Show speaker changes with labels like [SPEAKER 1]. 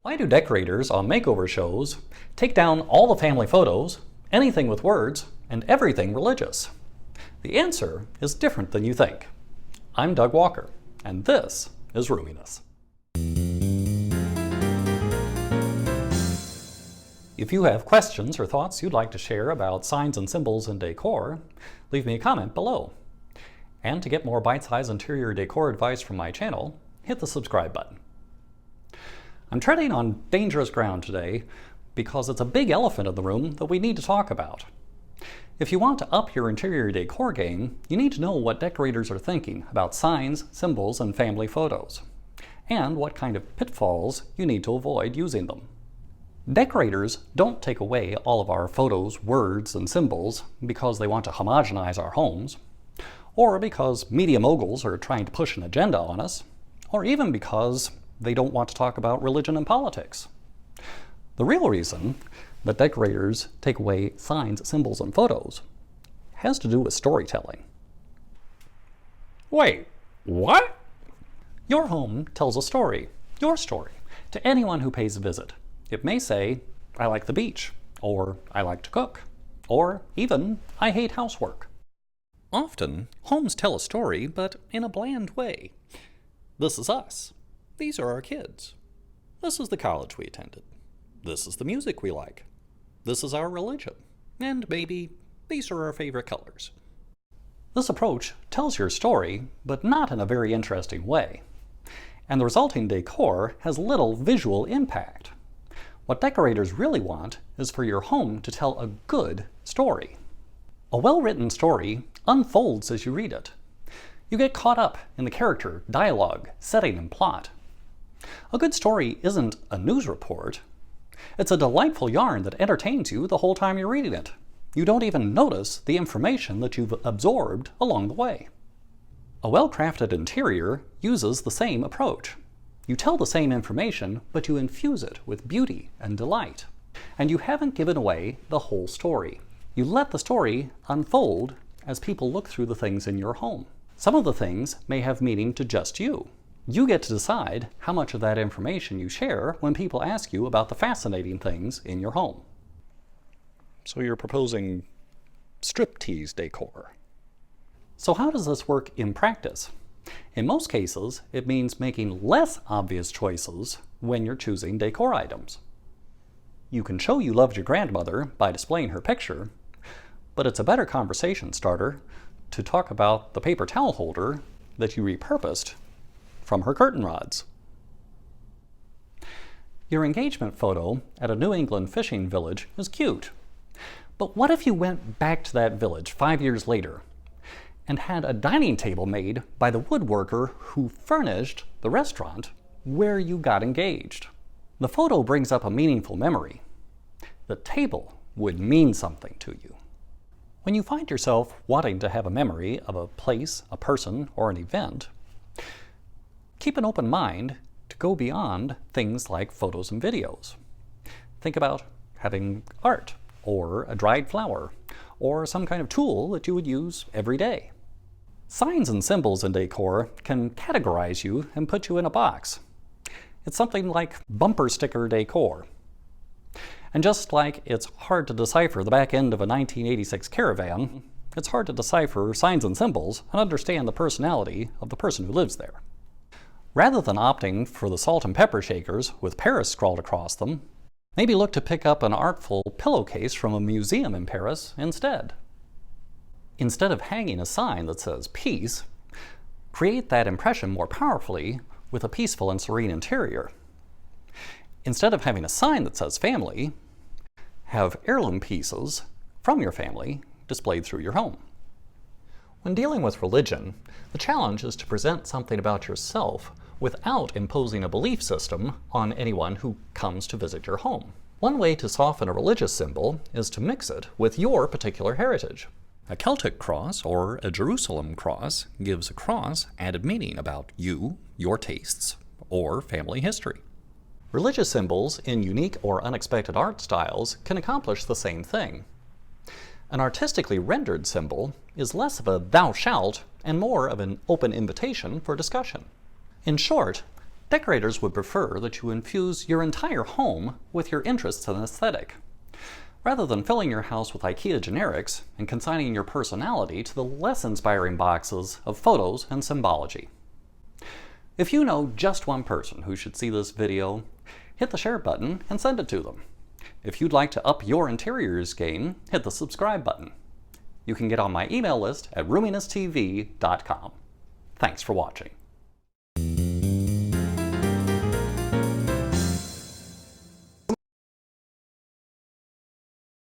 [SPEAKER 1] Why do decorators on makeover shows take down all the family photos, anything with words, and everything religious? The answer is different than you think. I'm Doug Walker, and this is Roominess. If you have questions or thoughts you'd like to share about signs and symbols in decor, leave me a comment below. And to get more bite-sized interior decor advice from my channel, hit the subscribe button. I'm treading on dangerous ground today because it's a big elephant in the room that we need to talk about. If you want to up your interior decor game, you need to know what decorators are thinking about signs, symbols, and family photos, and what kind of pitfalls you need to avoid using them. Decorators don't take away all of our photos, words, and symbols because they want to homogenize our homes, or because media moguls are trying to push an agenda on us, or even because they don't want to talk about religion and politics. The real reason that decorators take away signs, symbols, and photos has to do with storytelling. Wait, what? Your home tells a story, your story, to anyone who pays a visit. It may say, I like the beach, or I like to cook, or even, I hate housework. Often, homes tell a story, but in a bland way. This is us. These are our kids. This is the college we attended. This is the music we like. This is our religion. And maybe these are our favorite colors. This approach tells your story, but not in a very interesting way. And the resulting decor has little visual impact. What decorators really want is for your home to tell a good story. A well-written story unfolds as you read it. You get caught up in the character, dialogue, setting, and plot. A good story isn't a news report. It's a delightful yarn that entertains you the whole time you're reading it. You don't even notice the information that you've absorbed along the way. A well-crafted interior uses the same approach. You tell the same information, but you infuse it with beauty and delight. And you haven't given away the whole story. You let the story unfold as people look through the things in your home. Some of the things may have meaning to just you. You get to decide how much of that information you share when people ask you about the fascinating things in your home. So you're proposing striptease decor. So how does this work in practice? In most cases, it means making less obvious choices when you're choosing decor items. You can show you loved your grandmother by displaying her picture, but it's a better conversation starter to talk about the paper towel holder that you repurposed from her curtain rods. Your engagement photo at a New England fishing village is cute, but what if you went back to that village 5 years later and had a dining table made by the woodworker who furnished the restaurant where you got engaged? The photo brings up a meaningful memory. The table would mean something to you. When you find yourself wanting to have a memory of a place, a person, or an event, keep an open mind to go beyond things like photos and videos. Think about having art, or a dried flower, or some kind of tool that you would use every day. Signs and symbols in decor can categorize you and put you in a box. It's something like bumper sticker decor. And just like it's hard to decipher the back end of a 1986 Caravan, it's hard to decipher signs and symbols and understand the personality of the person who lives there. Rather than opting for the salt and pepper shakers with Paris scrawled across them, maybe look to pick up an artful pillowcase from a museum in Paris instead. Instead of hanging a sign that says peace, create that impression more powerfully with a peaceful and serene interior. Instead of having a sign that says family, have heirloom pieces from your family displayed through your home. When dealing with religion, the challenge is to present something about yourself without imposing a belief system on anyone who comes to visit your home. One way to soften a religious symbol is to mix it with your particular heritage. A Celtic cross or a Jerusalem cross gives a cross added meaning about you, your tastes, or family history. Religious symbols in unique or unexpected art styles can accomplish the same thing. An artistically rendered symbol is less of a thou shalt and more of an open invitation for discussion. In short, Decorators would prefer that you infuse your entire home with your interests and aesthetic, rather than filling your house with IKEA generics and consigning your personality to the less inspiring boxes of photos and symbology. If you know just one person who should see this video, hit the share button and send it to them. If you'd like to up your interiors game, hit the subscribe button. You can get on my email list at RoominessTV.com. Thanks for watching.